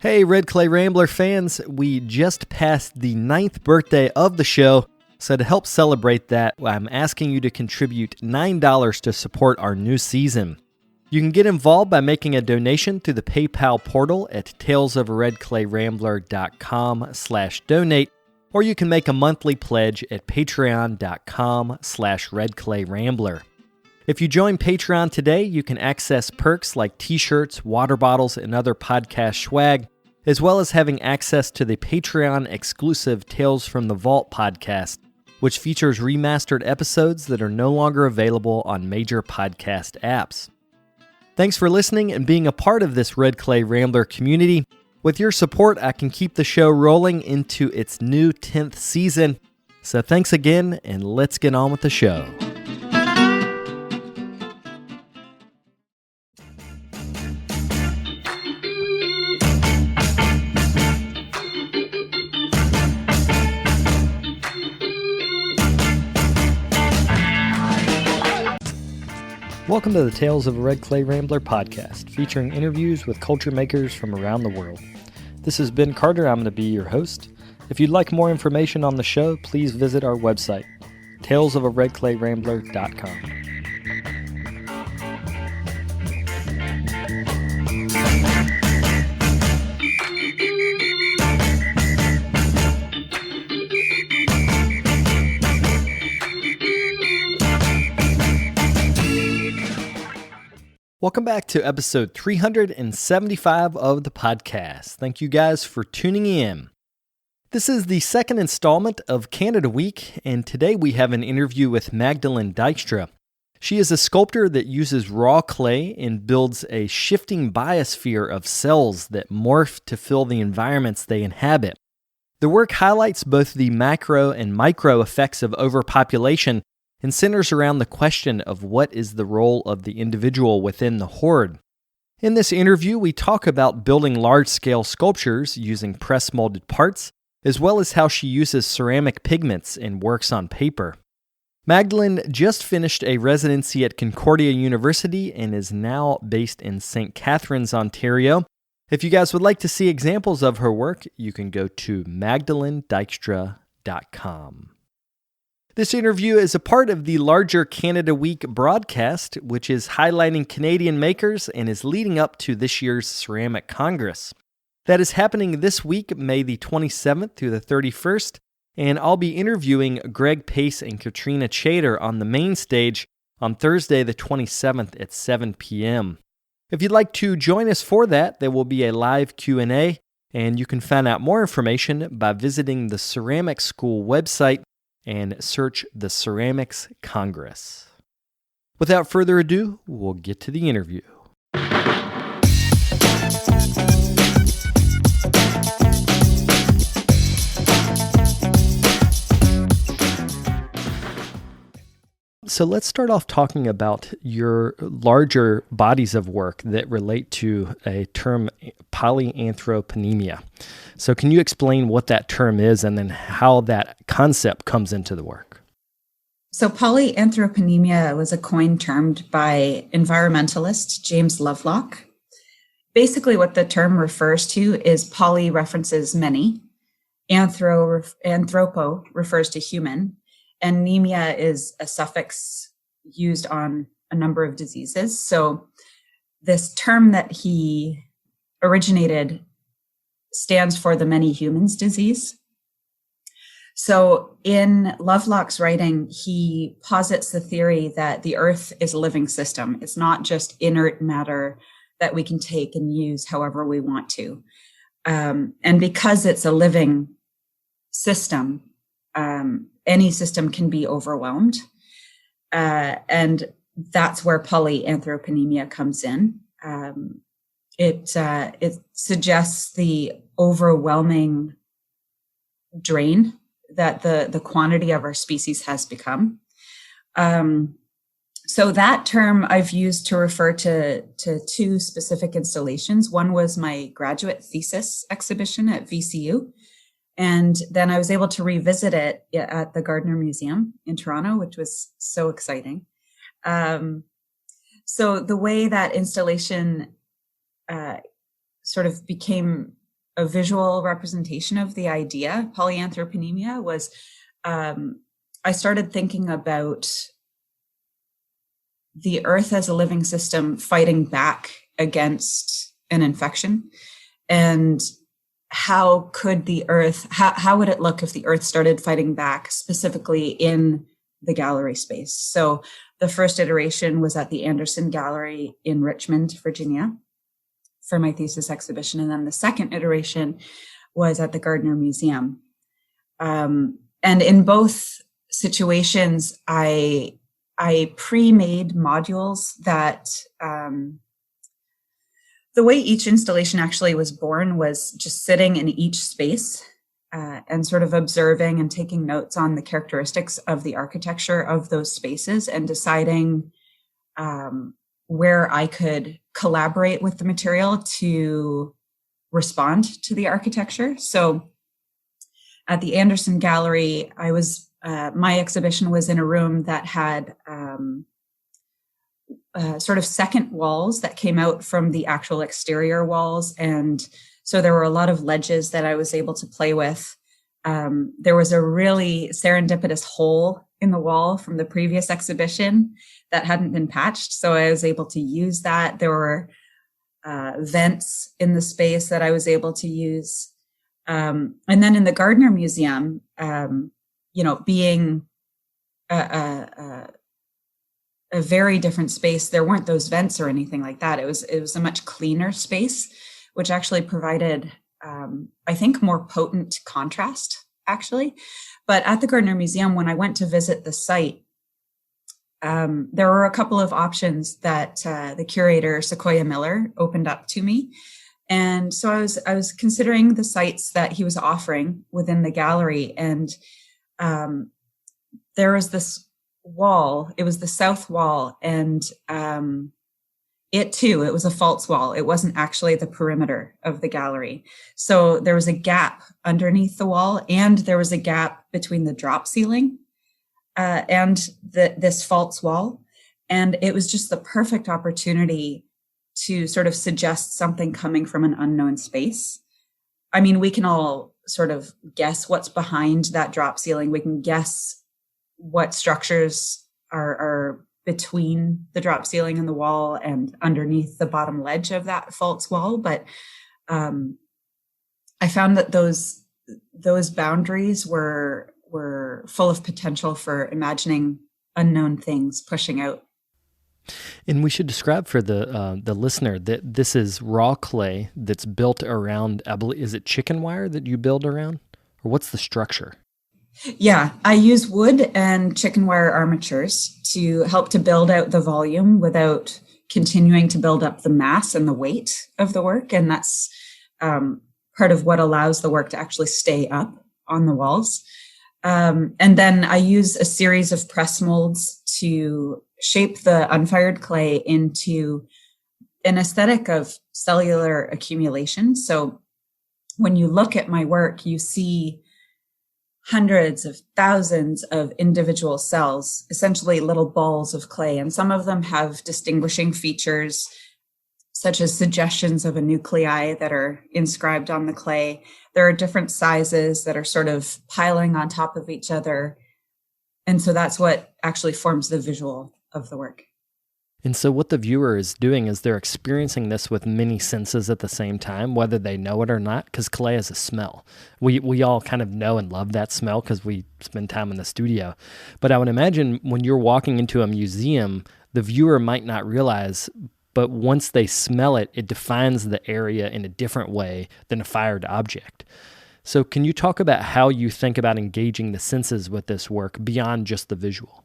Hey, Red Clay Rambler fans, we just passed the 9th birthday of the show, so to help celebrate that, I'm asking you to contribute $9 to support our new season. You can get involved by making a donation through the PayPal portal at talesofredclayrambler.com/donate, or you can make a monthly pledge at patreon.com/redclayrambler. If you join Patreon today, you can access perks like t-shirts, water bottles, and other podcast swag, as well as having access to the Patreon-exclusive Tales from the Vault podcast, which features remastered episodes that are no longer available on major podcast apps. Thanks for listening and being a part of this Red Clay Rambler community. With your support, I can keep the show rolling into its new 10th season. So thanks again, and let's get on with the show. Welcome to the Tales of a Red Clay Rambler podcast, featuring interviews with culture makers from around the world. This is Ben Carter. I'm going to be your host. If you'd like more information on the show, please visit our website, talesofaredclayrambler.com. Welcome back to episode 375 of the podcast. Thank you guys for tuning in. This is the second installment of Canada Week, and today we have an interview with Magdolene Dykstra. She is a sculptor that uses raw clay and builds a shifting biosphere of cells that morph to fill the environments they inhabit. The work highlights both the macro and micro effects of overpopulation and centers around the question of what is the role of the individual within the horde. In this interview, we talk about building large-scale sculptures using press-molded parts, as well as how she uses ceramic pigments and works on paper. Magdalene just finished a residency at Concordia University and is now based in St. Catharines, Ontario. If you guys would like to see examples of her work, you can go to magdalendykstra.com. This interview is a part of the larger Canada Week broadcast, which is highlighting Canadian makers and is leading up to this year's Ceramic Congress. That is happening this week, May the 27th through the 31st, and I'll be interviewing Greg Pace and Katrina Chater on the main stage on Thursday the 27th at 7 p.m. If you'd like to join us for that, there will be a live Q&A, and you can find out more information by visiting the Ceramic School website and search the Ceramics Congress. Without further ado, we'll get to the interview. So let's start off talking about your larger bodies of work that relate to a term, Polyanthropanemia. So can you explain what that term is and then how that concept comes into the work? So Polyanthropanemia was a coined term by environmentalist James Lovelock. Basically what the term refers to is poly references many, anthropo refers to human, and nemia is a suffix used on a number of diseases. So this term that he originated stands for the many humans disease. So in Lovelock's writing, he posits the theory that the earth is a living system. It's not just inert matter that we can take and use however we want to. And because it's a living system, any system can be overwhelmed. And that's where polyanthroponemia comes in. It suggests the overwhelming drain that the quantity of our species has become. So that term I've used to refer to two specific installations. One was my graduate thesis exhibition at VCU. And then I was able to revisit it at the Gardner Museum in Toronto, which was so exciting. So the way that installation sort of became a visual representation of the idea, Polyanthropanemia, was I started thinking about the Earth as a living system fighting back against an infection. And how could the Earth, how would it look if the Earth started fighting back specifically in the gallery space? So the first iteration was at the Anderson Gallery in Richmond, Virginia, for my thesis exhibition. And then the second iteration was at the Gardner Museum. And in both situations, I pre-made modules that, the way each installation actually was born was just sitting in each space and sort of observing and taking notes on the characteristics of the architecture of those spaces and deciding where I could collaborate with the material to respond to the architecture. So at the Anderson Gallery, my exhibition was in a room that had sort of second walls that came out from the actual exterior walls. And so there were a lot of ledges that I was able to play with. There was a really serendipitous hole in the wall from the previous exhibition that hadn't been patched. So I was able to use that. There were vents in the space that I was able to use. And then in the Gardner Museum, being a very different space, there weren't those vents or anything like that. It was a much cleaner space, which actually provided, I think, more potent contrast, actually. But at the Gardner Museum, when I went to visit the site, there were a couple of options that the curator, Sequoia Miller, opened up to me. And so I was considering the sites that he was offering within the gallery. And there was this wall, it was the south wall, and it was a false wall. It wasn't actually the perimeter of the gallery. So there was a gap underneath the wall, and there was a gap between the drop ceiling and this false wall. And it was just the perfect opportunity to sort of suggest something coming from an unknown space. I mean, we can all sort of guess what's behind that drop ceiling. We can guess what structures are between the drop ceiling and the wall and underneath the bottom ledge of that false wall. But I found that those boundaries were full of potential for imagining unknown things pushing out. And we should describe for the listener that this is raw clay that's built around, I believe, is it chicken wire that you build around? Or what's the structure? Yeah, I use wood and chicken wire armatures to help to build out the volume without continuing to build up the mass and the weight of the work. And that's part of what allows the work to actually stay up on the walls. And then I use a series of press molds to shape the unfired clay into an aesthetic of cellular accumulation. So when you look at my work, you see hundreds of thousands of individual cells, essentially little balls of clay. And some of them have distinguishing features, such as suggestions of a nuclei that are inscribed on the clay. There are different sizes that are sort of piling on top of each other. And so that's what actually forms the visual of the work. And so what the viewer is doing is they're experiencing this with many senses at the same time, whether they know it or not, because clay has a smell. We all kind of know and love that smell because we spend time in the studio. But I would imagine when you're walking into a museum, the viewer might not realize, but once they smell it, it defines the area in a different way than a fired object. So can you talk about how you think about engaging the senses with this work beyond just the visual?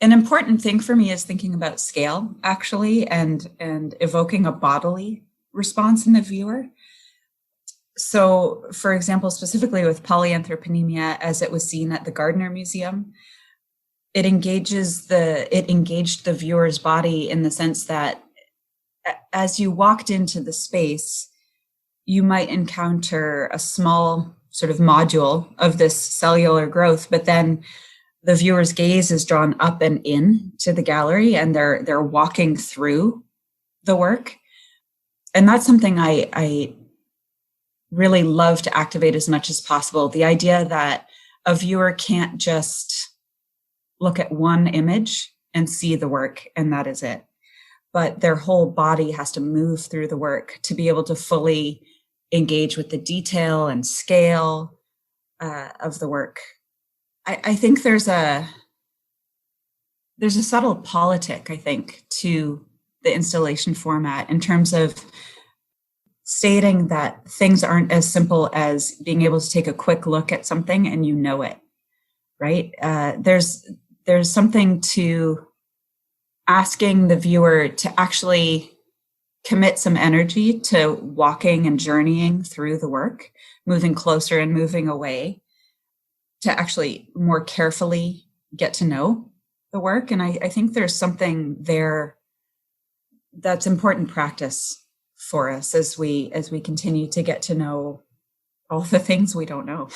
An important thing for me is thinking about scale, actually, and evoking a bodily response in the viewer. So, for example, specifically with Polyanthropanemia, as it was seen at the Gardner Museum, it engaged the viewer's body in the sense that as you walked into the space, you might encounter a small sort of module of this cellular growth, but then the viewer's gaze is drawn up and in to the gallery, and they're walking through the work. And that's something I really love to activate as much as possible. The idea that a viewer can't just look at one image and see the work and that is it, but their whole body has to move through the work to be able to fully engage with the detail and scale of the work. I think there's a subtle politic, I think, to the installation format in terms of stating that things aren't as simple as being able to take a quick look at something and you know it, right? There's something to asking the viewer to actually commit some energy to walking and journeying through the work, moving closer and moving away, to actually more carefully get to know the work. And I think there's something there that's important practice for us as we continue to get to know all the things we don't know.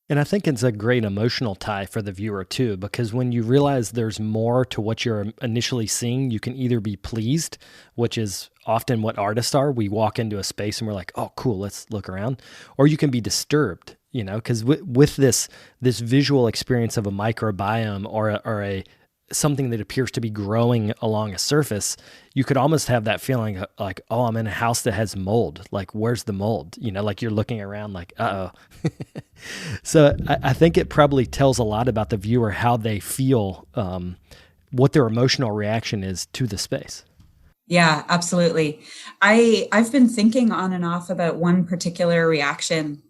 And I think it's a great emotional tie for the viewer too, because when you realize there's more to what you're initially seeing, you can either be pleased, which is often what artists are. We walk into a space and we're like, oh, cool, let's look around. Or you can be disturbed, because with this visual experience of a microbiome or a something that appears to be growing along a surface, you could almost have that feeling like, oh, I'm in a house that has mold. Like, where's the mold? Like you're looking around like, uh-oh. So I think it probably tells a lot about the viewer, how they feel, what their emotional reaction is to the space. Yeah, absolutely. I've been thinking on and off about one particular reaction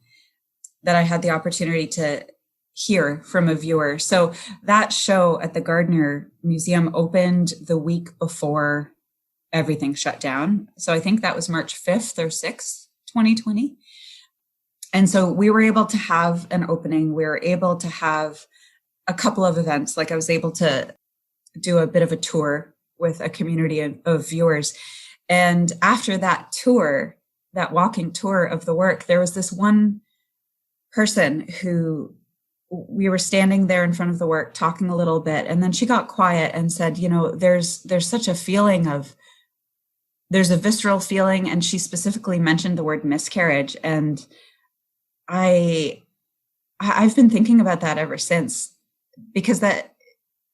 that I had the opportunity to hear from a viewer. So that show at the Gardner Museum opened the week before everything shut down. So I think that was March 5th or 6th, 2020. And so we were able to have an opening. We were able to have a couple of events. Like I was able to do a bit of a tour with a community of viewers. And after that tour, that walking tour of the work, there was this one person who we were standing there in front of the work talking a little bit, and then she got quiet and said, there's such a feeling of, there's a visceral feeling, and she specifically mentioned the word miscarriage. And I've been thinking about that ever since, because that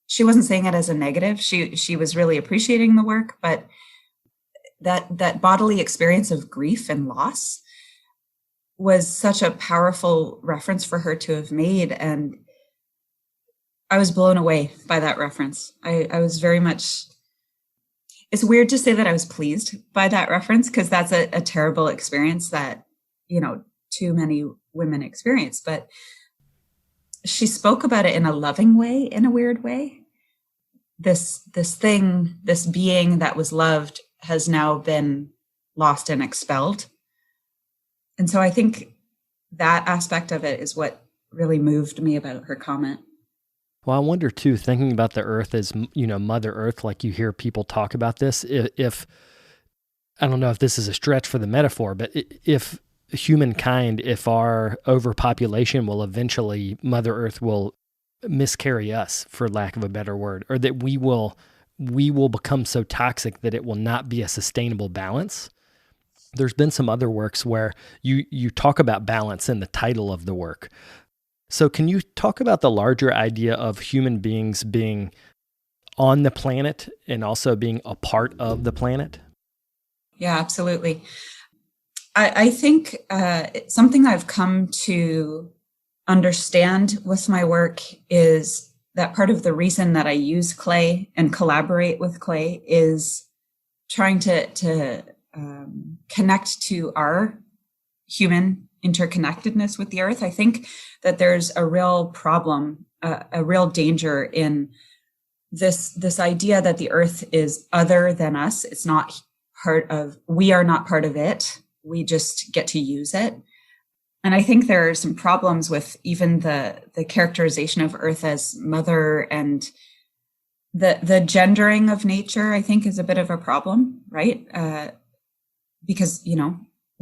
she wasn't saying it as a negative. She was really appreciating the work, but that bodily experience of grief and loss was such a powerful reference for her to have made. And I was blown away by that reference. I was very much, it's weird to say that I was pleased by that reference, because that's a terrible experience that, too many women experience. But she spoke about it in a loving way, in a weird way. This being that was loved has now been lost and expelled. And so I think that aspect of it is what really moved me about her comment. Well, I wonder too, thinking about the earth as, Mother Earth, like you hear people talk about this, if I don't know if this is a stretch for the metaphor, but if humankind, if our overpopulation will eventually, Mother Earth will miscarry us, for lack of a better word, or that we will become so toxic that it will not be a sustainable balance. There's been some other works where you talk about balance in the title of the work. So can you talk about the larger idea of human beings being on the planet and also being a part of the planet? Yeah, absolutely. I think something I've come to understand with my work is that part of the reason that I use clay and collaborate with clay is trying to connect to our human interconnectedness with the earth. I think that there's a real problem, a real danger in this idea that the earth is other than us. It's not we are not part of it. We just get to use it. And I think there are some problems with even the characterization of earth as mother, and the gendering of nature, I think, is a bit of a problem, right? Because,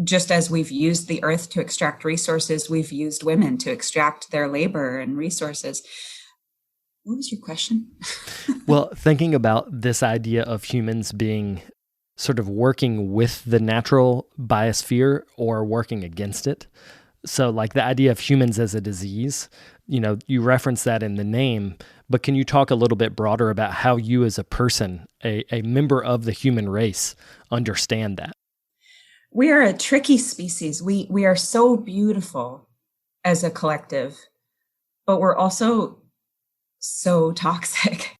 just as we've used the earth to extract resources, we've used women to extract their labor and resources. What was your question? Well, thinking about this idea of humans being sort of working with the natural biosphere or working against it. So like the idea of humans as a disease, you reference that in the name, but can you talk a little bit broader about how you as a person, a member of the human race, understand that? We are a tricky species. We are so beautiful as a collective, but we're also so toxic.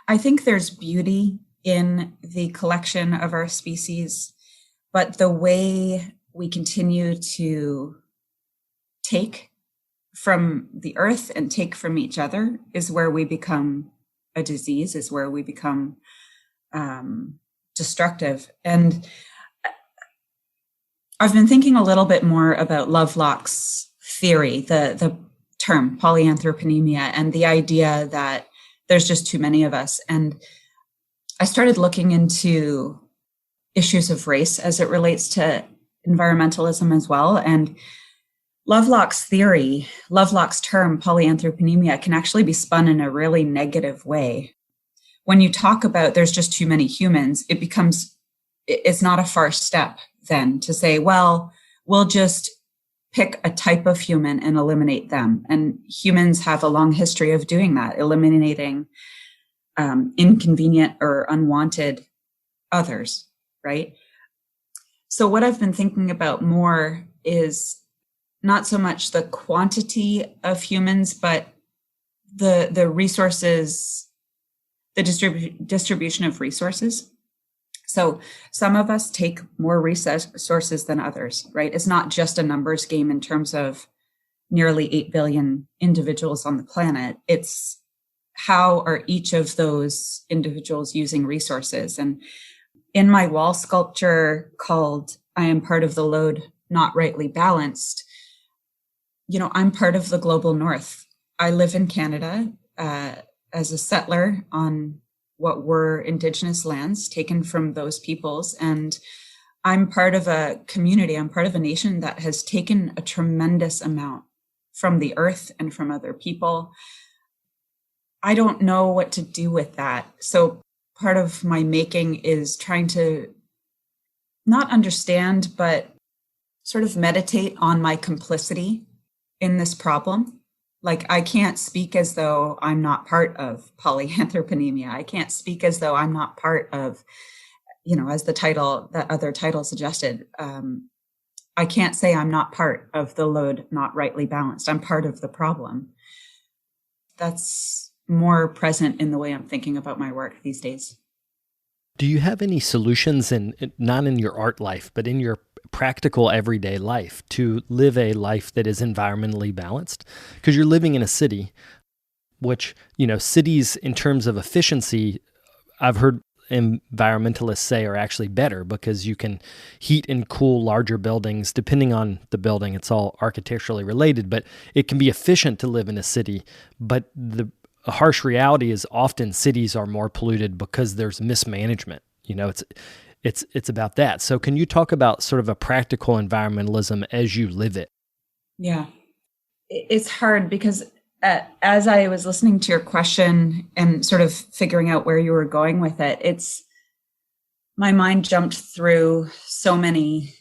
I think there's beauty in the collection of our species, but the way we continue to take from the earth and take from each other is where we become a disease, is where we become destructive. And I've been thinking a little bit more about Lovelock's theory, the term Polyanthropanemia, and the idea that there's just too many of us. And I started looking into issues of race as it relates to environmentalism as well. And Lovelock's theory, Lovelock's term Polyanthropanemia, can actually be spun in a really negative way. When you talk about there's just too many humans, it's not a far step then to say, well, we'll just pick a type of human and eliminate them. And humans have a long history of doing that, eliminating inconvenient or unwanted others, right? So what I've been thinking about more is not so much the quantity of humans, but the resources, the distribution of resources. So some of us take more resources than others, right? It's not just a numbers game in terms of nearly 8 billion individuals on the planet. It's how are each of those individuals using resources? And in my wall sculpture called I Am Part of the Load, Not Rightly Balanced, I'm part of the global north. I live in Canada as a settler on what were Indigenous lands taken from those peoples. And I'm part of a community, I'm part of a nation that has taken a tremendous amount from the earth and from other people. I don't know what to do with that. So part of my making is trying to not understand, but sort of meditate on my complicity in this problem. Like, I can't speak as though I'm not part of Polyanthropanemia. I can't speak as though I'm not part of, as that other title suggested. I can't say I'm not part of the load not rightly balanced. I'm part of the problem. That's more present in the way I'm thinking about my work these days. Do you have any solutions, not in your art life, but in your practical everyday life, to live a life that is environmentally balanced? Because you're living in a city, which, cities in terms of efficiency, I've heard environmentalists say are actually better because you can heat and cool larger buildings depending on the building. It's all architecturally related, but it can be efficient to live in a city. But the harsh reality is often cities are more polluted because there's mismanagement. It's about that. So can you talk about sort of a practical environmentalism as you live it? Yeah, it's hard because as I was listening to your question and sort of figuring out where you were going with it, my mind jumped through so many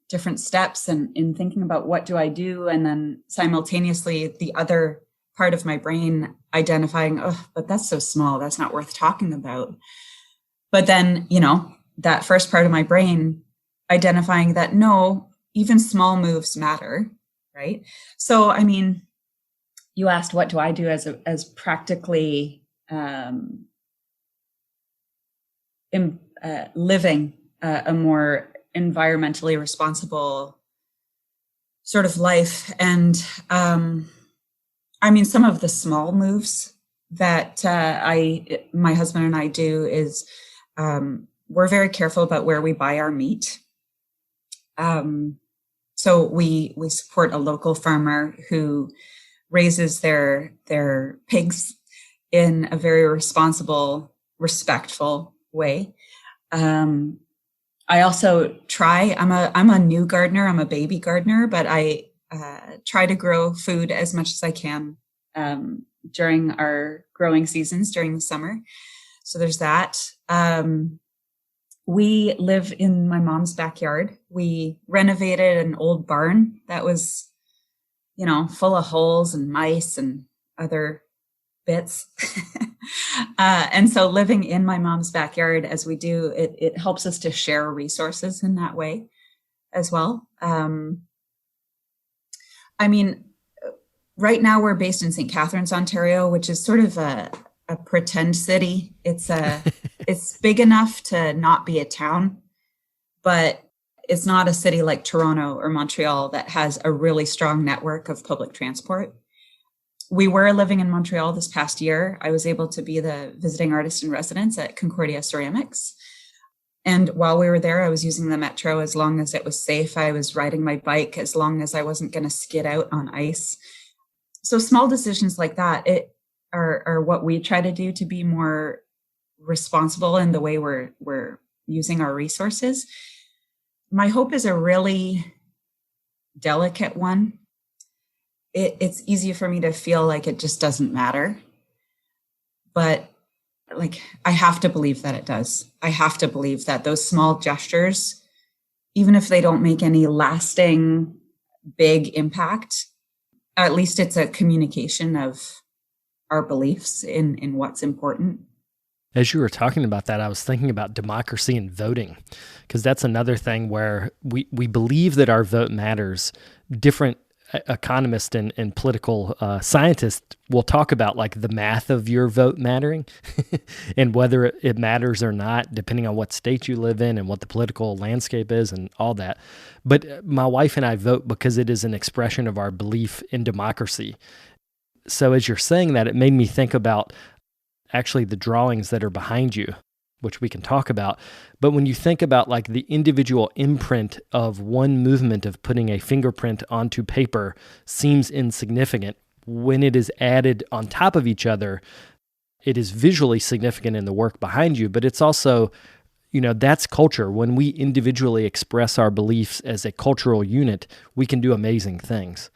different steps and in thinking about what do I do, and then simultaneously the other part of my brain identifying, but that's so small, that's not worth talking about. But then, that first part of my brain identifying that no, even small moves matter, right? So, you asked, what do I do as practically living a more environmentally responsible sort of life? And some of the small moves that my husband and I do is we're very careful about where we buy our meat. So we support a local farmer who raises their pigs in a very responsible, respectful way. I also I'm a new gardener. I'm a baby gardener, but I try to grow food as much as I can during our growing seasons during the summer. So there's that. We live in my mom's backyard. We renovated an old barn that was, full of holes and mice and other bits. And so living in my mom's backyard as we do, it helps us to share resources in that way as well. Right now we're based in St. Catharines, Ontario, which is sort of a pretend city. It's big enough to not be a town, but it's not a city like Toronto or Montreal that has a really strong network of public transport. We were living in Montreal this past year. I was able to be the visiting artist in residence at Concordia Ceramics. And while we were there, I was using the metro as long as it was safe. I was riding my bike as long as I wasn't going to skid out on ice. So small decisions like that are what we try to do to be more responsible in the way we're using our resources. My hope is a really delicate one. It's easy for me to feel like it just doesn't matter. But I have to believe that it does. I have to believe that those small gestures, even if they don't make any lasting big impact, at least it's a communication of our beliefs in what's important. As you were talking about that, I was thinking about democracy and voting, because that's another thing where we believe that our vote matters. Different economists and political scientists will talk about the math of your vote mattering and whether it matters or not, depending on what state you live in and what the political landscape is and all that. But my wife and I vote because it is an expression of our belief in democracy. So as you're saying that, it made me think about actually the drawings that are behind you, which we can talk about. But when you think about the individual imprint of one movement of putting a fingerprint onto paper seems insignificant. When it is added on top of each other, it is visually significant in the work behind you, but it's also, that's culture. When we individually express our beliefs as a cultural unit, we can do amazing things.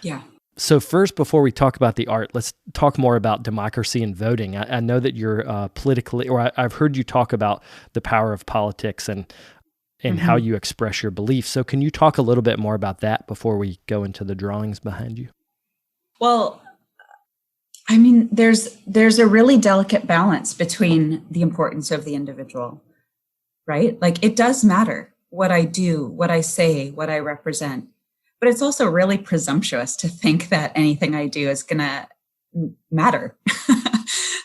Yeah. So first, before we talk about the art, let's talk more about democracy and voting. I know that you're politically, or I've heard you talk about the power of politics and how you express your beliefs. So can you talk a little bit more about that before we go into the drawings behind you? Well, there's a really delicate balance between the importance of the individual, right? It does matter what I do, what I say, what I represent. But it's also really presumptuous to think that anything I do is going to matter.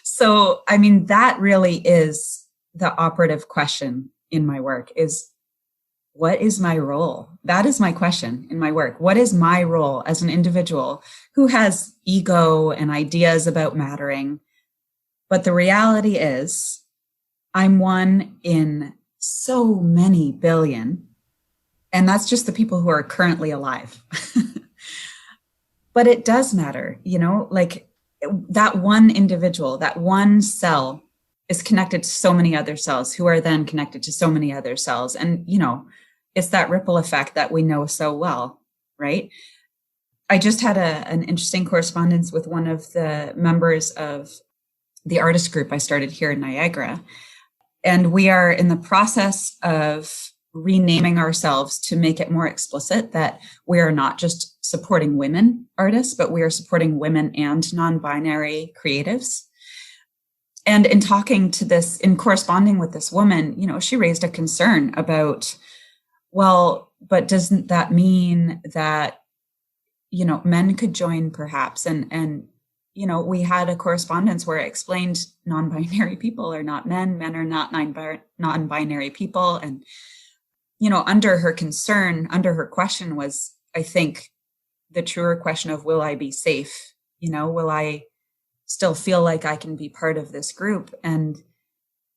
So, that really is the operative question in my work is, what is my role? That is my question in my work. What is my role as an individual who has ego and ideas about mattering? But the reality is, I'm one in so many billion. And that's just the people who are currently alive. But it does matter, that one individual, that one cell is connected to so many other cells who are then connected to so many other cells. And, it's that ripple effect that we know so well, right? I just had an interesting correspondence with one of the members of the artist group I started here in Niagara. And we are in the process of renaming ourselves to make it more explicit that we are not just supporting women artists, but we are supporting women and non-binary creatives. And in corresponding with this woman, she raised a concern about, well, but doesn't that mean that, men could join perhaps? And we had a correspondence where it explained non-binary people are not men, men are not non-binary people. And under her concern, under her question was, I think, the truer question of, will I be safe? Will I still feel like I can be part of this group? And,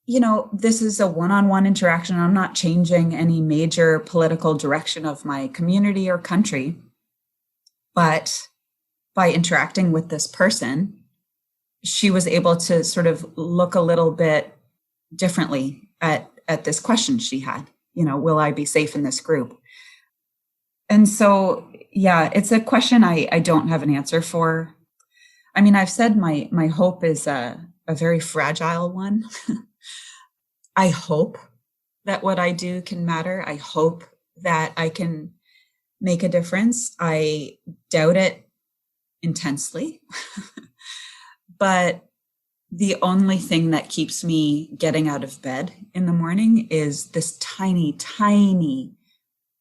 this is a one-on-one interaction. I'm not changing any major political direction of my community or country. But by interacting with this person, she was able to sort of look a little bit differently at this question she had. Will I be safe in this group? And so, yeah, it's a question I don't have an answer for. I've said my hope is a very fragile one. I hope that what I do can matter. I hope that I can make a difference. I doubt it intensely. But the only thing that keeps me getting out of bed in the morning is this tiny, tiny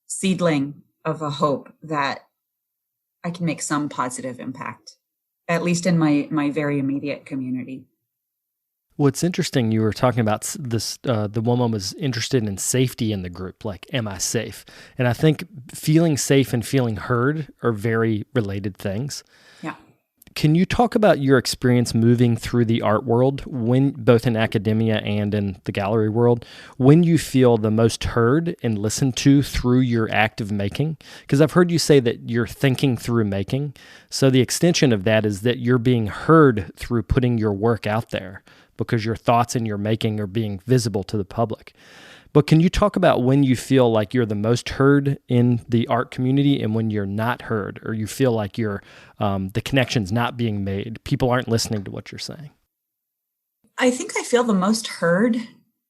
seedling of a hope that I can make some positive impact, at least in my very immediate community. Well, it's interesting. You were talking about this. The woman was interested in safety in the group. Like, am I safe? And I think feeling safe and feeling heard are very related things. Yeah. Can you talk about your experience moving through the art world, when both in academia and in the gallery world, when you feel the most heard and listened to through your act of making? Because I've heard you say that you're thinking through making. So the extension of that is that you're being heard through putting your work out there, because your thoughts and your making are being visible to the public. But can you talk about when you feel like you're the most heard in the art community and when you're not heard, or you feel like you're the connection's not being made, people aren't listening to what you're saying? I think I feel the most heard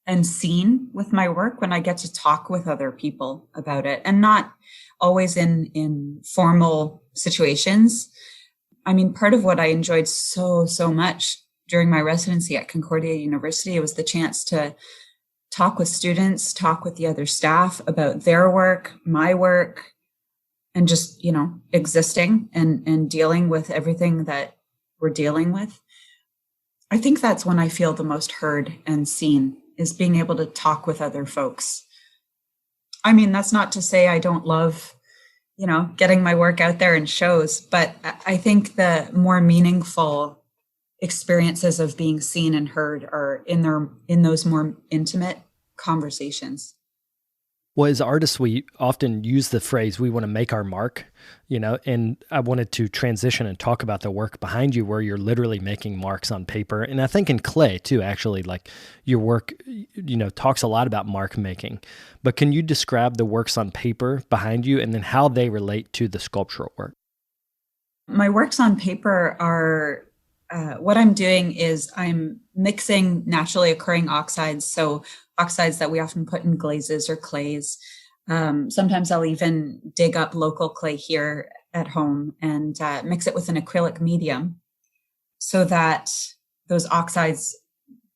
and seen with my work when I get to talk with other people about it, and not always in formal situations. I mean, part of what I enjoyed so much during my residency at Concordia University was the chance to talk with students, talk with the other staff about their work, my work, and just, existing and dealing with everything that we're dealing with. I think that's when I feel the most heard and seen, is being able to talk with other folks. I mean, that's not to say I don't love, getting my work out there in shows, but I think the more meaningful experiences of being seen and heard are in those more intimate conversations. Well, as artists, we often use the phrase, we want to make our mark, and I wanted to transition and talk about the work behind you where you're literally making marks on paper. And I think in clay too, actually, like your work, talks a lot about mark making. But can you describe the works on paper behind you and then how they relate to the sculptural work? My works on paper are, what I'm doing is I'm mixing naturally occurring oxides. So oxides that we often put in glazes or clays. Sometimes I'll even dig up local clay here at home and mix it with an acrylic medium so that those oxides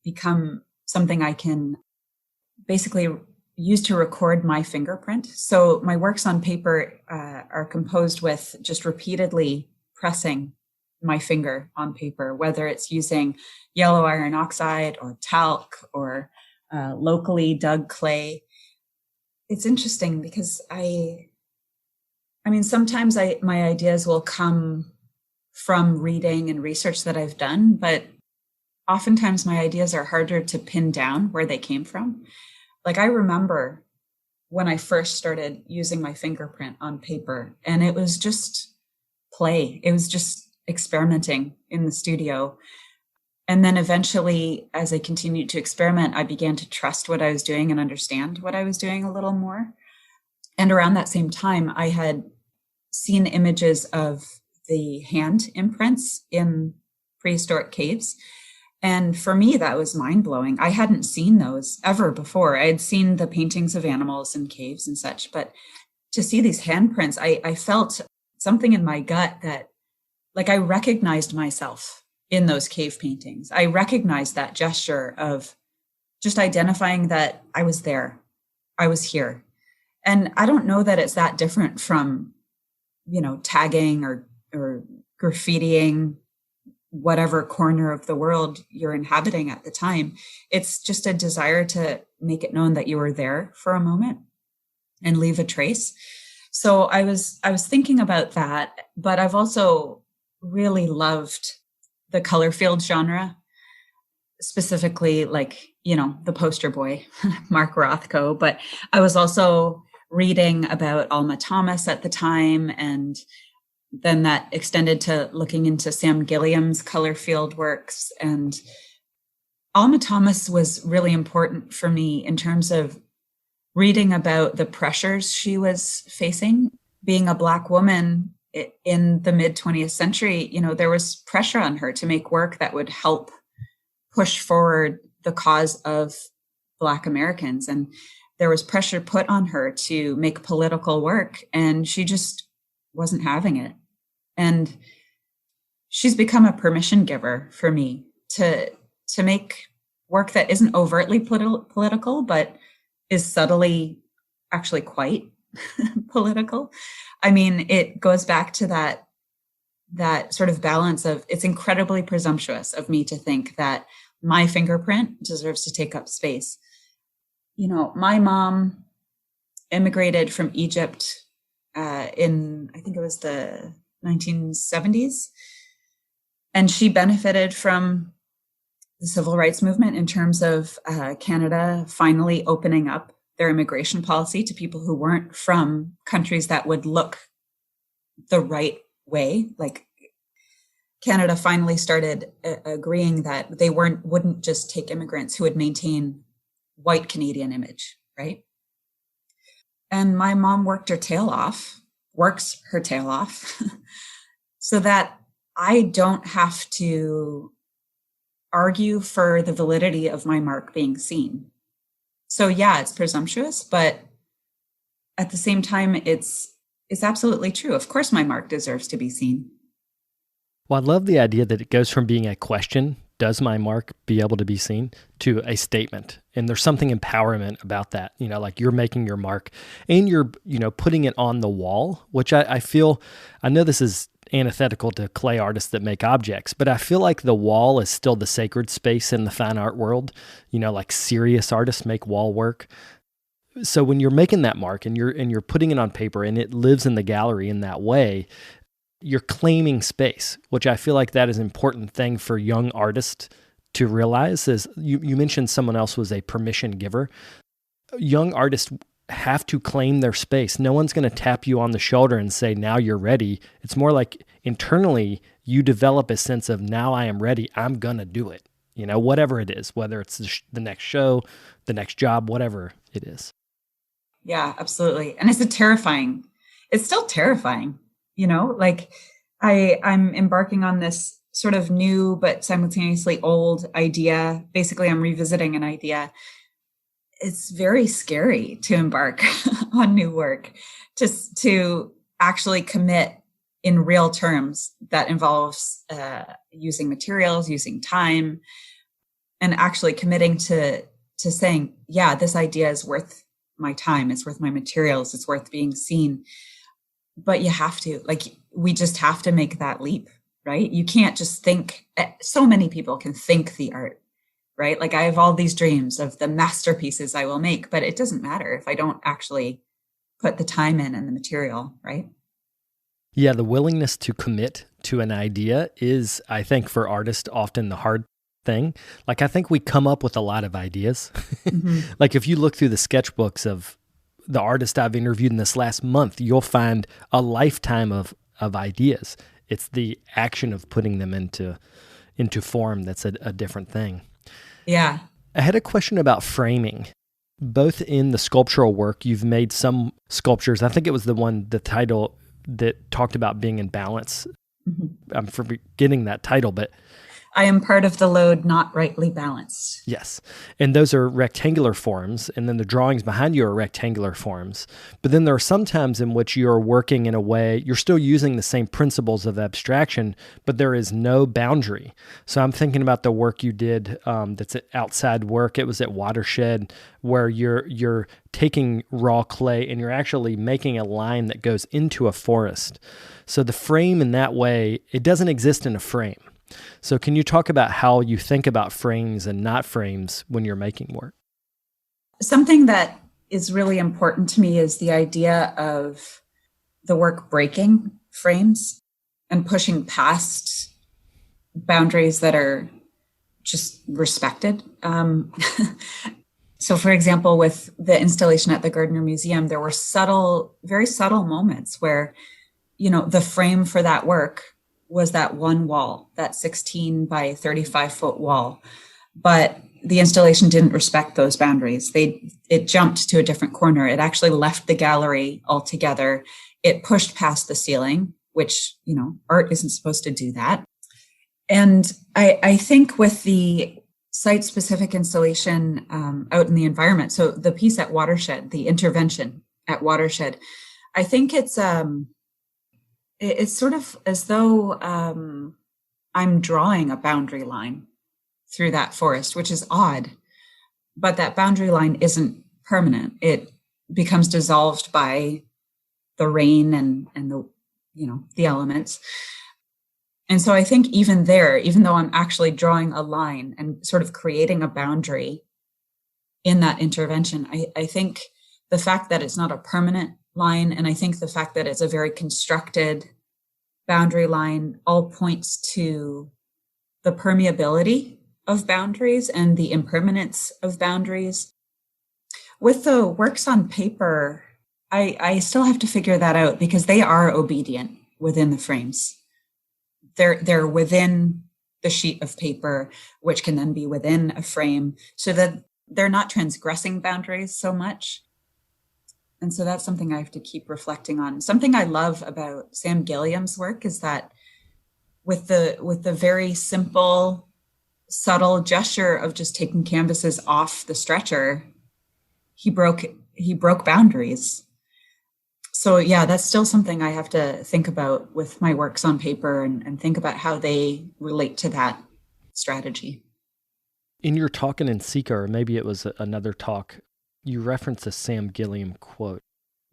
become something I can basically use to record my fingerprint. So my works on paper are composed with just repeatedly pressing my finger on paper, whether it's using yellow iron oxide or talc or locally dug clay. It's interesting because I mean, sometimes my ideas will come from reading and research that I've done, but oftentimes my ideas are harder to pin down where they came from. Like I remember when I first started using my fingerprint on paper, and it was just play. It was just experimenting in the studio. And then eventually, as I continued to experiment, I began to trust what I was doing and understand what I was doing a little more. And around that same time, I had seen images of the hand imprints in prehistoric caves. And for me, that was mind-blowing. I hadn't seen those ever before. I had seen the paintings of animals in caves and such, but to see these handprints, I felt something in my gut that, like, I recognized myself in those cave paintings. I recognized that gesture of just identifying that I was there, I was here. And I don't know that it's that different from, tagging or graffitiing whatever corner of the world you're inhabiting at the time. It's just a desire to make it known that you were there for a moment and leave a trace. So I was thinking about that, but I've also really loved the color field genre, specifically the poster boy, Mark Rothko. But I was also reading about Alma Thomas at the time, and then that extended to looking into Sam Gilliam's color field works. And Alma Thomas was really important for me in terms of reading about the pressures she was facing. Being a Black woman in the mid 20th century, there was pressure on her to make work that would help push forward the cause of Black Americans. And there was pressure put on her to make political work, and she just wasn't having it. And she's become a permission giver for me to make work that isn't overtly political, but is subtly actually quite political. I mean, it goes back to that sort of balance of, it's incredibly presumptuous of me to think that my fingerprint deserves to take up space. You know, my mom immigrated from Egypt in, I think it was the 1970s. And she benefited from the civil rights movement in terms of Canada finally opening up their immigration policy to people who weren't from countries that would look the right way. Like, Canada finally started agreeing that they wouldn't just take immigrants who would maintain white Canadian image, right? And my mom works her tail off, so that I don't have to argue for the validity of my mark being seen. So yeah, it's presumptuous, but at the same time, it's absolutely true. Of course, my mark deserves to be seen. Well, I love the idea that it goes from being a question, does my mark be able to be seen, to a statement. And there's something empowerment about that, you know, like you're making your mark and you're, you know, putting it on the wall, which I feel, I know this is antithetical to clay artists that make objects, but I feel like the wall is still the sacred space in the fine art world. You know, like serious artists make wall work. So when you're making that mark and you're putting it on paper and it lives in the gallery in that way, you're claiming space, which I feel like that is an important thing for young artists to realize. Is you mentioned someone else was a permission giver. Young artists have to claim their space. No one's going to tap you on the shoulder and say, now you're ready. It's more like internally you develop a sense of, now I am ready. I'm going to do it. You know, whatever it is, whether it's the next show, the next job, whatever it is. Yeah, absolutely. And it's still terrifying. You know, like I'm embarking on this sort of new but simultaneously old idea. Basically, I'm revisiting an idea. It's very scary to embark on new work, to actually commit in real terms that involves using materials, using time, and actually committing to saying, yeah, this idea is worth my time, it's worth my materials, it's worth being seen. But you have to, we just have to make that leap, right? You can't just think. So many people can think the art, right? Like, I have all these dreams of the masterpieces I will make, but it doesn't matter if I don't actually put the time in and the material, right? Yeah, the willingness to commit to an idea is, I think, for artists, often the hard thing. Like, I think we come up with a lot of ideas. Mm-hmm. Like, if you look through the sketchbooks of the artists I've interviewed in this last month, you'll find a lifetime of ideas. It's the action of putting them into form that's a different thing. Yeah. I had a question about framing. Both in the sculptural work, you've made some sculptures. I think it was the title that talked about being in balance. Mm-hmm. I'm forgetting that title, but I am part of the load not rightly balanced. Yes. And those are rectangular forms, and then the drawings behind you are rectangular forms. But then there are some times in which you're working in a way, you're still using the same principles of abstraction, but there is no boundary. So I'm thinking about the work you did that's outside work. It was at Watershed, where you're taking raw clay and you're actually making a line that goes into a forest. So the frame in that way, it doesn't exist in a frame. So can you talk about how you think about frames and not frames when you're making work? Something that is really important to me is the idea of the work breaking frames and pushing past boundaries that are just respected. So for example, with the installation at the Gardner Museum, there were very subtle moments where, the frame for that work was that one wall, that 16 by 35 foot wall. But the installation didn't respect those boundaries. It jumped to a different corner. It actually left the gallery altogether. It pushed past the ceiling, which, art isn't supposed to do that. And I think with the site-specific installation out in the environment. So the piece at Watershed, the intervention at Watershed, I think it's sort of as though I'm drawing a boundary line through that forest, which is odd. But that boundary line isn't permanent. It becomes dissolved by the rain and the elements. And so I think even there, even though I'm actually drawing a line and sort of creating a boundary in that intervention, I think the fact that it's not a permanent line, and I think the fact that it's a very constructed boundary line, all points to the permeability of boundaries and the impermanence of boundaries. With the works on paper, I still have to figure that out because they are obedient within the frames. They're within the sheet of paper, which can then be within a frame, so that they're not transgressing boundaries so much. And so that's something I have to keep reflecting on. Something I love about Sam Gilliam's work is that with the very simple, subtle gesture of just taking canvases off the stretcher, he broke boundaries. So yeah, that's still something I have to think about with my works on paper and think about how they relate to that strategy. In your talk in Seeker, or maybe it was another talk, you referenced a Sam Gilliam quote.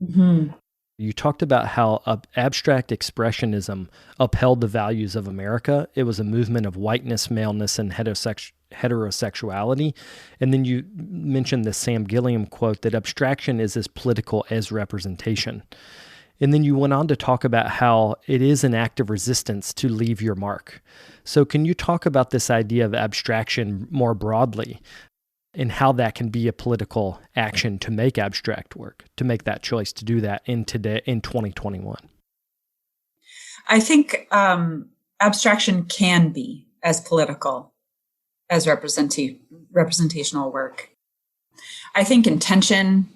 Mm-hmm. You talked about how abstract expressionism upheld the values of America. It was a movement of whiteness, maleness, and heterosexuality. And then you mentioned the Sam Gilliam quote that abstraction is as political as representation. And then you went on to talk about how it is an act of resistance to leave your mark. So can you talk about this idea of abstraction more broadly and how that can be a political action to make abstract work, to make that choice to do that in 2021? I think abstraction can be as political as representational work. I think intention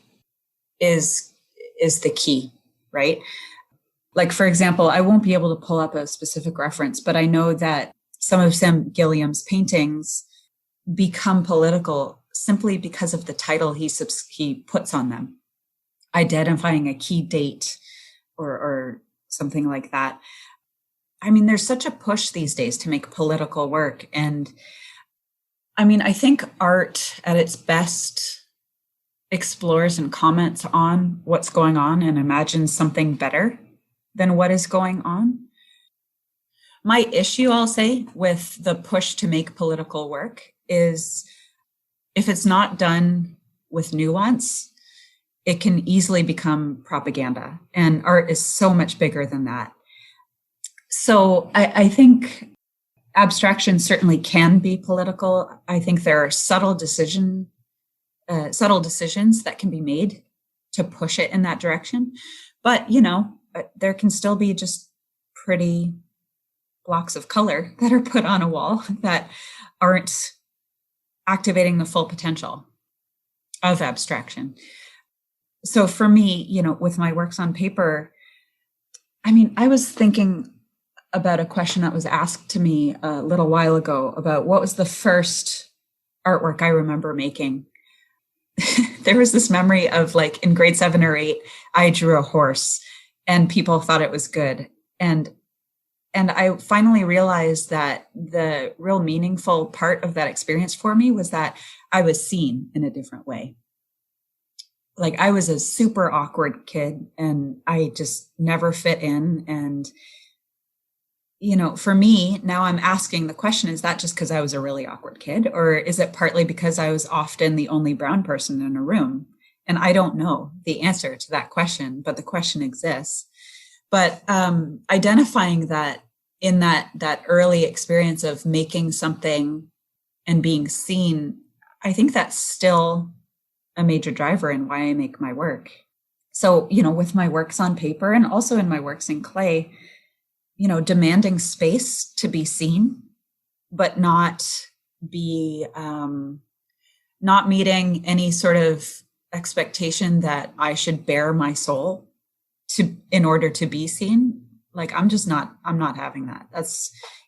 is the key, right? Like, for example, I won't be able to pull up a specific reference, but I know that some of Sam Gilliam's paintings become political simply because of the title he puts on them, identifying a key date or something like that. I mean, there's such a push these days to make political work. And I mean, I think art at its best explores and comments on what's going on and imagines something better than what is going on. My issue, I'll say, with the push to make political work is if it's not done with nuance, it can easily become propaganda. And art is so much bigger than that. So I think abstraction certainly can be political. I think there are subtle decisions that can be made to push it in that direction. But, there can still be just pretty blocks of color that are put on a wall that aren't activating the full potential of abstraction. So for me, with my works on paper, I mean, I was thinking about a question that was asked to me a little while ago about what was the first artwork I remember making. There was this memory of, like, in grade 7 or 8, I drew a horse and people thought it was good. And I finally realized that the real meaningful part of that experience for me was that I was seen in a different way. Like, I was a super awkward kid and I just never fit in. And, for me, now I'm asking the question, is that just because I was a really awkward kid? Or is it partly because I was often the only brown person in a room? And I don't know the answer to that question, but the question exists. But identifying that in that early experience of making something and being seen, I think that's still a major driver in why I make my work. So, with my works on paper and also in my works in clay, demanding space to be seen, but not meeting any sort of expectation that I should bare my soul in order to be seen. Like, I'm not having that.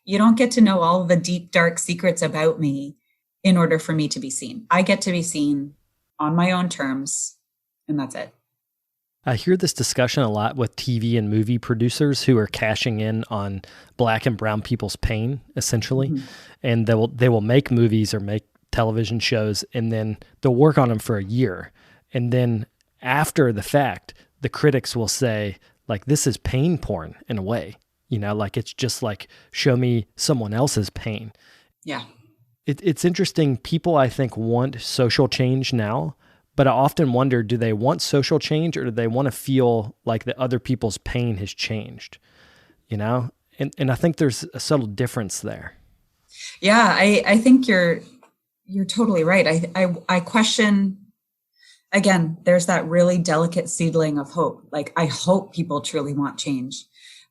You don't get to know all the deep, dark secrets about me in order for me to be seen. I get to be seen on my own terms, and that's it. I hear this discussion a lot with TV and movie producers who are cashing in on Black and brown people's pain, essentially. Mm-hmm. And they will make movies or make television shows, and then they'll work on them for a year. And then after the fact, the critics will say, like, this is pain porn in a way. You know, like, it's just like, show me someone else's pain. Yeah. It's interesting. People, I think, want social change now. But I often wonder, do they want social change, or do they want to feel like the other people's pain has changed? You know? And I think there's a subtle difference there. Yeah, I think you're totally right. I question, again, there's that really delicate seedling of hope. Like, I hope people truly want change.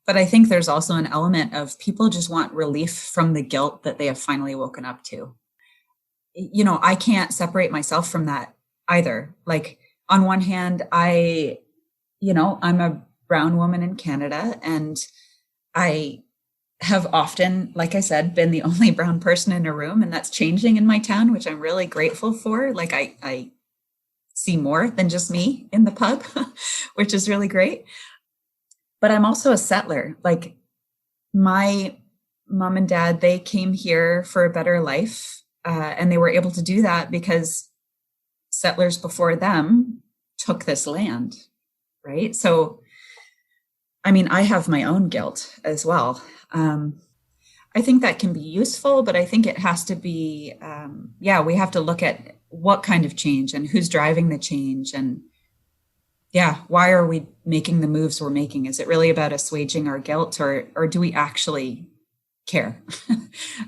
But I think there's also an element of people just want relief from the guilt that they have finally woken up to. You know, I can't separate myself from that either. Like, on one hand, I'm a brown woman in Canada, and I have often, like I said, been the only brown person in a room, and that's changing in my town, which I'm really grateful for. Like, I see more than just me in the pub, which is really great. But I'm also a settler. Like, my mom and dad, they came here for a better life, and they were able to do that because settlers before them took this land, right? So, I mean, I have my own guilt as well. I think that can be useful, but I think it has to be, we have to look at what kind of change and who's driving the change. And why are we making the moves we're making? Is it really about assuaging our guilt, or do we actually care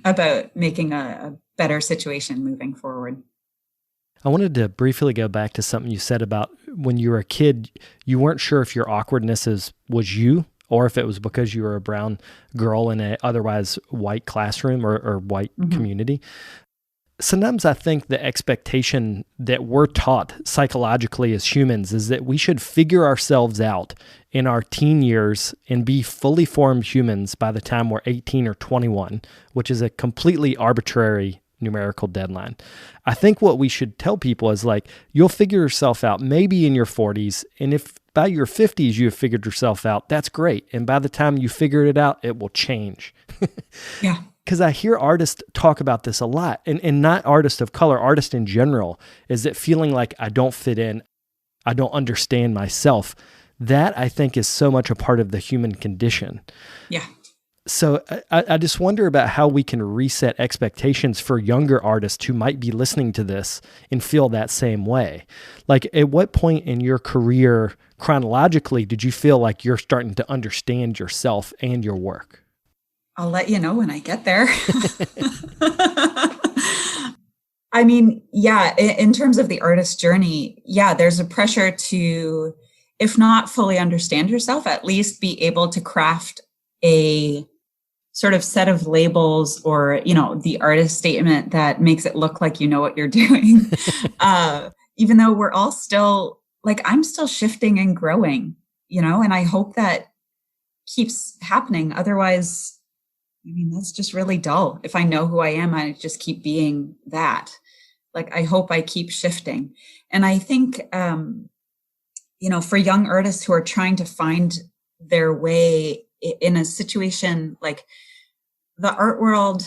about making a better situation moving forward? I wanted to briefly go back to something you said about when you were a kid, you weren't sure if your awkwardness was you, or if it was because you were a brown girl in a otherwise white classroom or white community. Sometimes I think the expectation that we're taught psychologically as humans is that we should figure ourselves out in our teen years and be fully formed humans by the time we're 18 or 21, which is a completely arbitrary numerical deadline. I think what we should tell people is, like, you'll figure yourself out maybe in your 40s, and if by your 50s you have figured yourself out, that's great. And by the time you figure it out, it will change. Yeah. Because I hear artists talk about this a lot, and not artists of color, artists in general, is that feeling like I don't fit in, I don't understand myself. That, I think, is so much a part of the human condition. Yeah. So I just wonder about how we can reset expectations for younger artists who might be listening to this and feel that same way. Like, at what point in your career, chronologically, did you feel like you're starting to understand yourself and your work? I'll let you know when I get there. I mean, in terms of the artist journey, there's a pressure to, if not fully understand yourself, at least be able to craft a sort of set of labels, or, the artist statement that makes it look like you know what you're doing. Even though we're all still, like, I'm still shifting and growing, and I hope that keeps happening. Otherwise, I mean, that's just really dull. If I know who I am, I just keep being that. Like, I hope I keep shifting. And I think, for young artists who are trying to find their way in a situation, like, the art world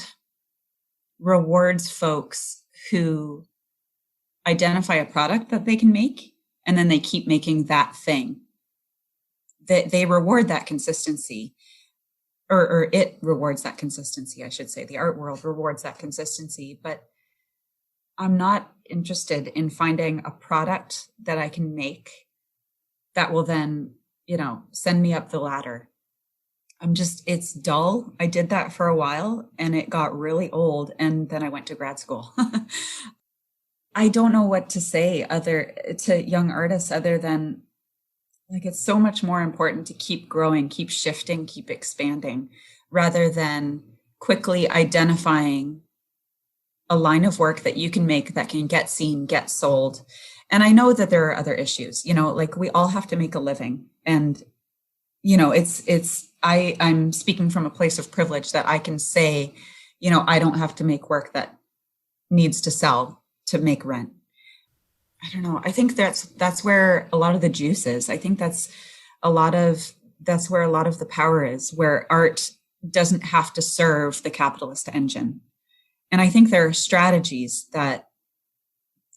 rewards folks who identify a product that they can make, and then they keep making that thing. That they reward that consistency, or it rewards that consistency, I should say. The art world rewards that consistency, but I'm not interested in finding a product that I can make that will then, send me up the ladder. It's dull. I did that for a while, and it got really old, and then I went to grad school. I don't know what to say to young artists other than, like, it's so much more important to keep growing, keep shifting, keep expanding, rather than quickly identifying a line of work that you can make that can get seen, get sold. And I know that there are other issues, like, we all have to make a living, and I'm speaking from a place of privilege that I can say, I don't have to make work that needs to sell to make rent. I don't know. I think that's where a lot of the juice is. I think that's where a lot of the power is, where art doesn't have to serve the capitalist engine. And I think there are strategies that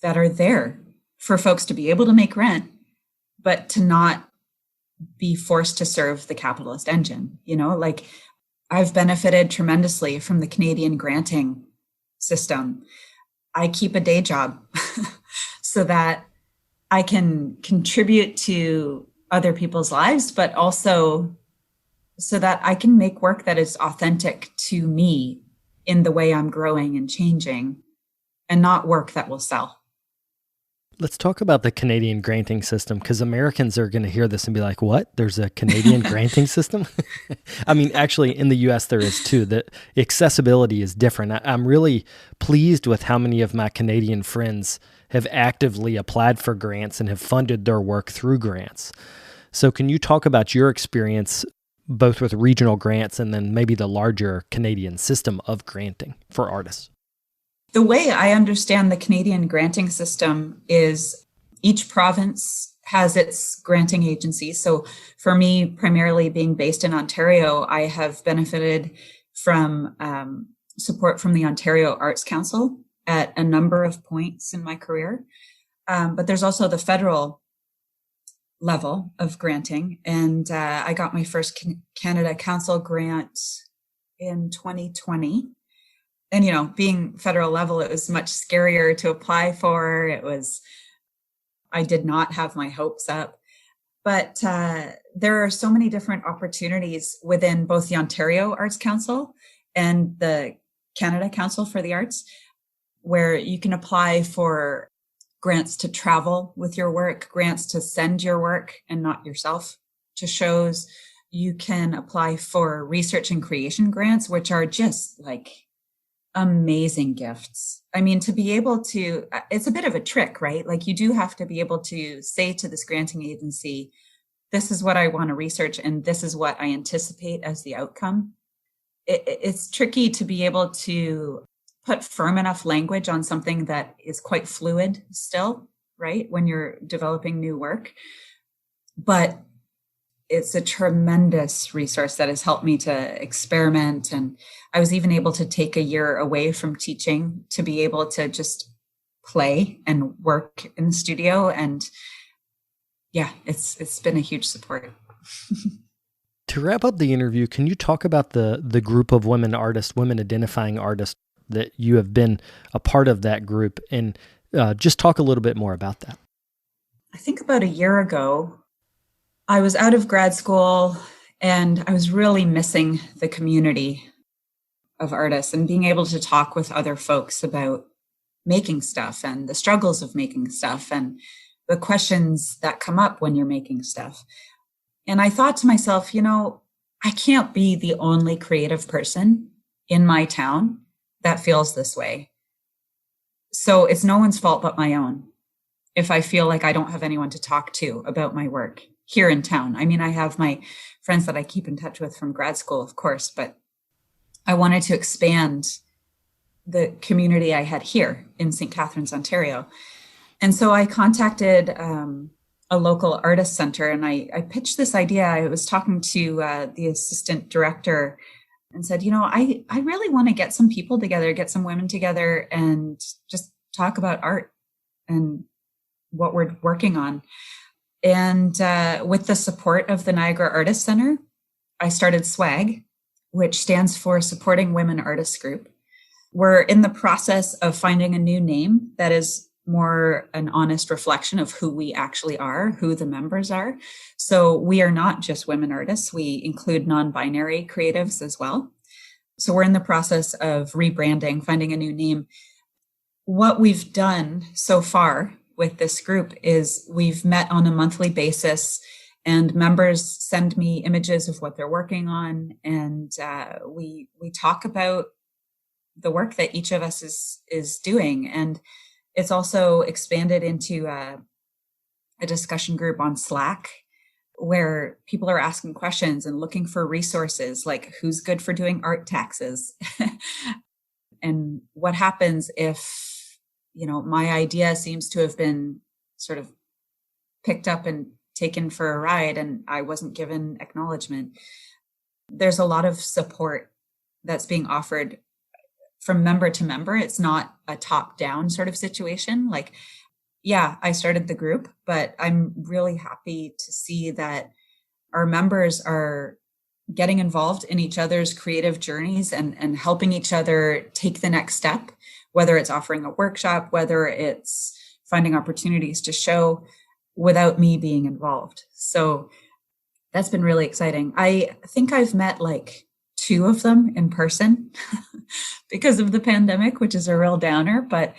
are there for folks to be able to make rent, but to not be forced to serve the capitalist engine. Like, I've benefited tremendously from the Canadian granting system. I keep a day job so that I can contribute to other people's lives, but also so that I can make work that is authentic to me in the way I'm growing and changing, and not work that will sell. Let's talk about the Canadian granting system, because Americans are going to hear this and be like, what? There's a Canadian granting system? I mean, actually, in the U.S. there is too. The accessibility is different. I'm really pleased with how many of my Canadian friends have actively applied for grants and have funded their work through grants. So can you talk about your experience both with regional grants and then maybe the larger Canadian system of granting for artists? The way I understand the Canadian granting system is each province has its granting agency. So for me, primarily being based in Ontario, I have benefited from support from the Ontario Arts Council at a number of points in my career. But there's also the federal level of granting. And I got my first Canada Council grant in 2020. And, being federal level, it was much scarier to apply for. I did not have my hopes up. But there are so many different opportunities within both the Ontario Arts Council and the Canada Council for the Arts, where you can apply for grants to travel with your work, grants to send your work and not yourself to shows. You can apply for research and creation grants, which are just like amazing gifts. I mean, to be able to, it's a bit of a trick, right? Like, you do have to be able to say to this granting agency, this is what I want to research and this is what I anticipate as the outcome. It's tricky to be able to put firm enough language on something that is quite fluid still, right? When you're developing new work. But it's a tremendous resource that has helped me to experiment. And I was even able to take a year away from teaching to be able to just play and work in the studio. And yeah, it's been a huge support. To wrap up the interview, can you talk about the group of women artists, women identifying artists, that you have been a part of that group, and just talk a little bit more about that? I think about a year ago, I was out of grad school and I was really missing the community of artists and being able to talk with other folks about making stuff and the struggles of making stuff and the questions that come up when you're making stuff. And I thought to myself, I can't be the only creative person in my town that feels this way. So it's no one's fault but my own if I feel like I don't have anyone to talk to about my work here in town. I mean, I have my friends that I keep in touch with from grad school, of course, but I wanted to expand the community I had here in St. Catharines, Ontario. And so I contacted a local artist center and I pitched this idea. I was talking to the assistant director and said, I really want to get some people together, get some women together and just talk about art and what we're working on. And with the support of the Niagara Artist Center, I started SWAG, which stands for Supporting Women Artists Group. We're in the process of finding a new name that is more an honest reflection of who we actually are, who the members are. So we are not just women artists. We include non-binary creatives as well. So we're in the process of rebranding, finding a new name. What we've done so far with this group is we've met on a monthly basis and members send me images of what they're working on. And we talk about the work that each of us is doing. And it's also expanded into a discussion group on Slack where people are asking questions and looking for resources like who's good for doing art taxes and what happens if my idea seems to have been sort of picked up and taken for a ride, and I wasn't given acknowledgement. There's a lot of support that's being offered from member to member. It's not a top-down sort of situation. Like, yeah, I started the group, but I'm really happy to see that our members are getting involved in each other's creative journeys and helping each other take the next step, whether it's offering a workshop, whether it's finding opportunities to show without me being involved. So that's been really exciting. I think I've met like 2 of them in person because of the pandemic, which is a real downer, but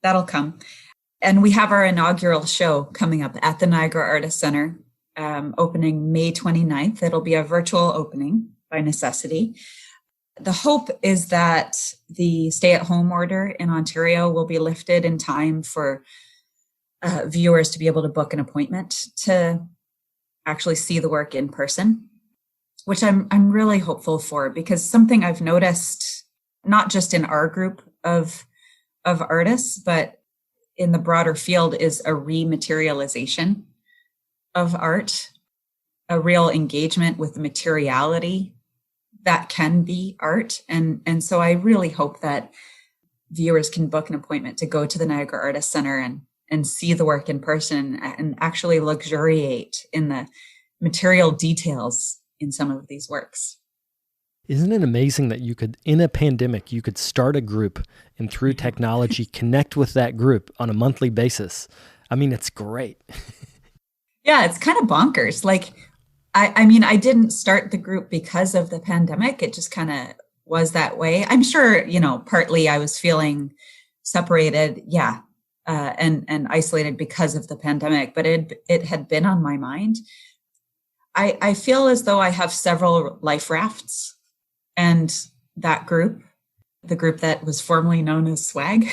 that'll come. And we have our inaugural show coming up at the Niagara Artist Center, opening May 29th. It'll be a virtual opening by necessity. The hope is that the stay-at-home order in Ontario will be lifted in time for viewers to be able to book an appointment to actually see the work in person, which I'm really hopeful for, because something I've noticed, not just in our group of artists, but in the broader field, is a rematerialization of art, a real engagement with the materiality that can be art. And so I really hope that viewers can book an appointment to go to the Niagara Artist Center and see the work in person and actually luxuriate in the material details in some of these works. Isn't it amazing that you could, in a pandemic, you could start a group and through technology connect with that group on a monthly basis? I mean, it's great. Yeah, it's kind of bonkers. Like, I mean, I didn't start the group because of the pandemic. It just kind of was that way. I'm sure, partly I was feeling separated, and isolated because of the pandemic, but it had been on my mind. I feel as though I have several life rafts, and that group, the group that was formerly known as SWAG,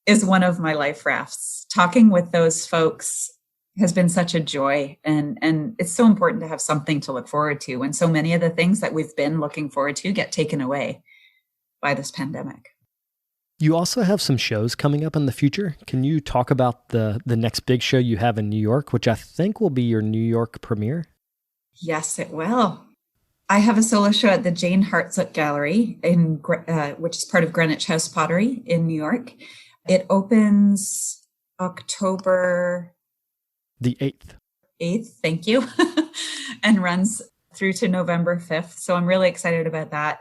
is one of my life rafts. Talking with those folks has been such a joy, and it's so important to have something to look forward to when so many of the things that we've been looking forward to get taken away by this pandemic. You also have some shows coming up in the future. Can you talk about the next big show you have in New York, which I think will be your New York premiere? Yes, it will. I have a solo show at the Jane Hartsook Gallery, which is part of Greenwich House Pottery in New York. It opens October the 8th. 8th, thank you, and runs through to November 5th. So I'm really excited about that.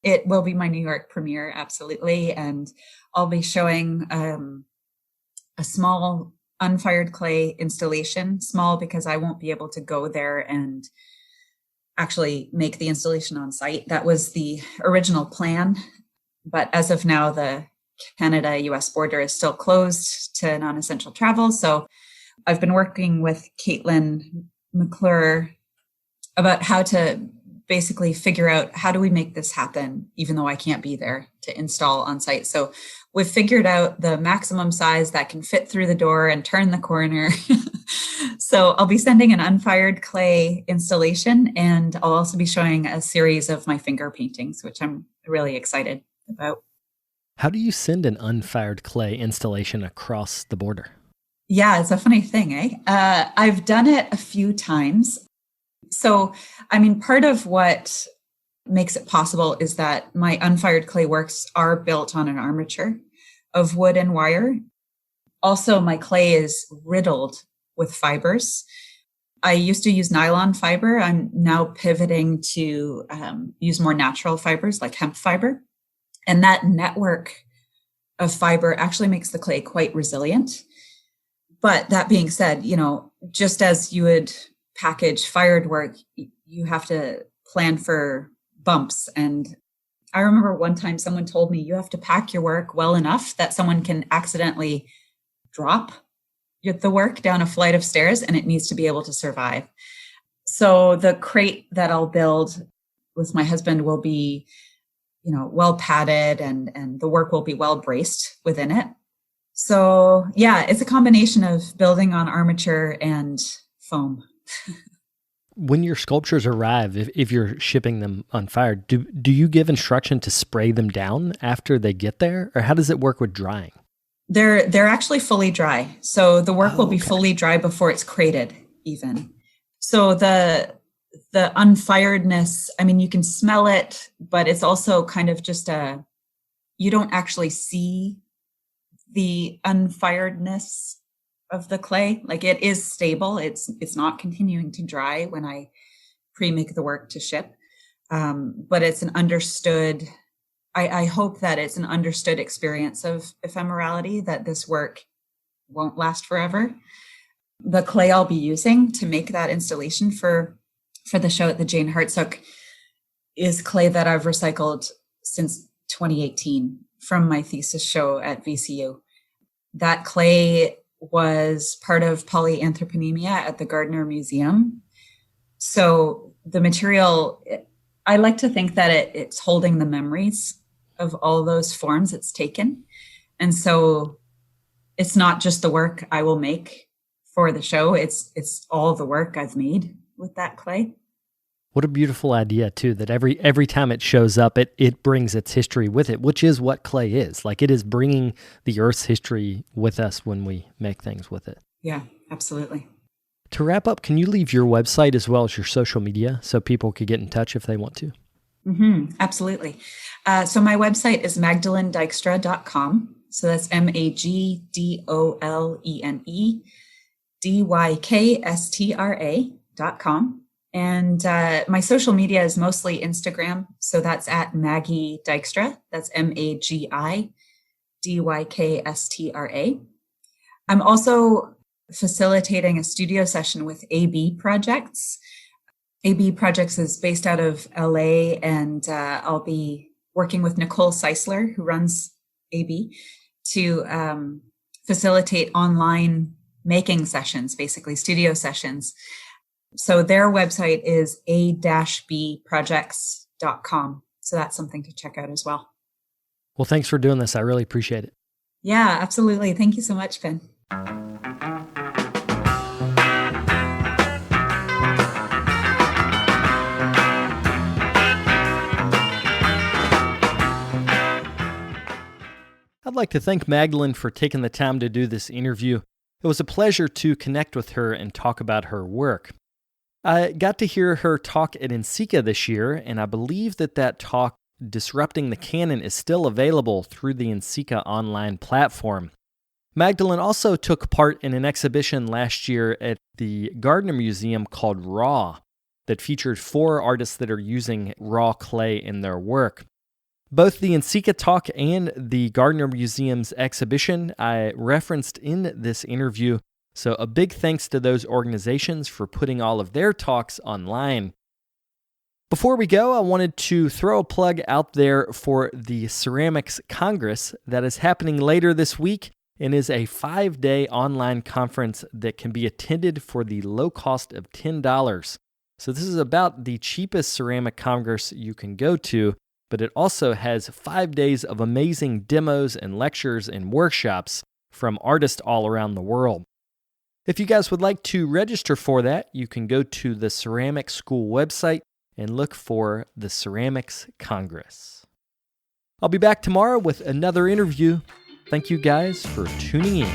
It will be my New York premiere, absolutely. And I'll be showing a small unfired clay installation, small because I won't be able to go there and actually make the installation on site. That was the original plan. But as of now, the Canada-US border is still closed to non-essential travel. So I've been working with Caitlin McClure about how to basically figure out how do we make this happen, even though I can't be there to install on site. So we've figured out the maximum size that can fit through the door and turn the corner. So I'll be sending an unfired clay installation, and I'll also be showing a series of my finger paintings, which I'm really excited about. How do you send an unfired clay installation across the border? Yeah, it's a funny thing, eh? I've done it a few times. So, I mean, part of what makes it possible is that my unfired clay works are built on an armature of wood and wire. Also, my clay is riddled with fibers. I used to use nylon fiber. I'm now pivoting to use more natural fibers like hemp fiber. And that network of fiber actually makes the clay quite resilient. But that being said, just as you would package fired work, you have to plan for bumps. And I remember one time someone told me you have to pack your work well enough that someone can accidentally drop the work down a flight of stairs and it needs to be able to survive. So the crate that I'll build with my husband will be, well padded and the work will be well braced within it. So yeah, it's a combination of building on armature and foam. When your sculptures arrive, if you're shipping them unfired, do you give instruction to spray them down after they get there? Or how does it work with drying? They're actually fully dry. So the work will be fully dry before it's crated even. So the unfiredness, I mean, you can smell it, but it's also kind of just you don't actually see the unfiredness of the clay. Like, it is stable. It's not continuing to dry when I pre-make the work to ship. But it's an understood, I hope that it's an understood experience of ephemerality, that this work won't last forever. The clay I'll be using to make that installation for the show at the Jane Hartsook is clay that I've recycled since 2018 from my thesis show at VCU. That clay was part of Polyanthroponemia at the Gardner Museum. So the material, I like to think that it's holding the memories of all those forms it's taken. And so it's not just the work I will make for the show, it's all the work I've made with that clay. What a beautiful idea, too, that every time it shows up, it brings its history with it, which is what clay is. Like, it is bringing the Earth's history with us when we make things with it. Yeah, absolutely. To wrap up, can you leave your website as well as your social media so people could get in touch if they want to? Absolutely. So my website is magdalendykstra.com. So that's MagdoleneDykstra.com. And my social media is mostly Instagram. So that's at Maggie Dykstra. That's MAGIDYKSTRA. I'm also facilitating a studio session with AB Projects. AB Projects is based out of LA, and I'll be working with Nicole Seisler, who runs AB, to facilitate online making sessions, basically studio sessions. So their website is a-bprojects.com. So that's something to check out as well. Well, thanks for doing this. I really appreciate it. Yeah, absolutely. Thank you so much, Ben. I'd like to thank Magdalene for taking the time to do this interview. It was a pleasure to connect with her and talk about her work. I got to hear her talk at NCECA this year, and I believe that talk, Disrupting the Canon, is still available through the NCECA online platform. Magdalene also took part in an exhibition last year at the Gardner Museum called Raw that featured 4 artists that are using raw clay in their work. Both the NCECA talk and the Gardner Museum's exhibition I referenced in this interview, so a big thanks to those organizations for putting all of their talks online. Before we go, I wanted to throw a plug out there for the Ceramics Congress that is happening later this week and is a 5-day online conference that can be attended for the low cost of $10. So this is about the cheapest ceramic congress you can go to, but it also has 5 days of amazing demos and lectures and workshops from artists all around the world. If you guys would like to register for that, you can go to the Ceramic School website and look for the Ceramics Congress. I'll be back tomorrow with another interview. Thank you guys for tuning in.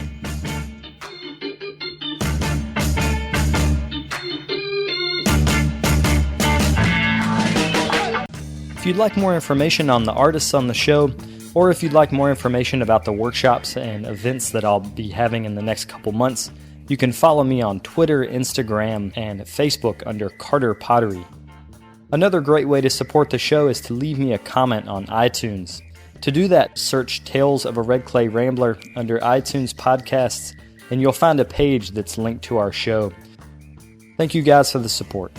If you'd like more information on the artists on the show, or if you'd like more information about the workshops and events that I'll be having in the next couple months, you can follow me on Twitter, Instagram, and Facebook under Carter Pottery. Another great way to support the show is to leave me a comment on iTunes. To do that, search Tales of a Red Clay Rambler under iTunes Podcasts, and you'll find a page that's linked to our show. Thank you guys for the support.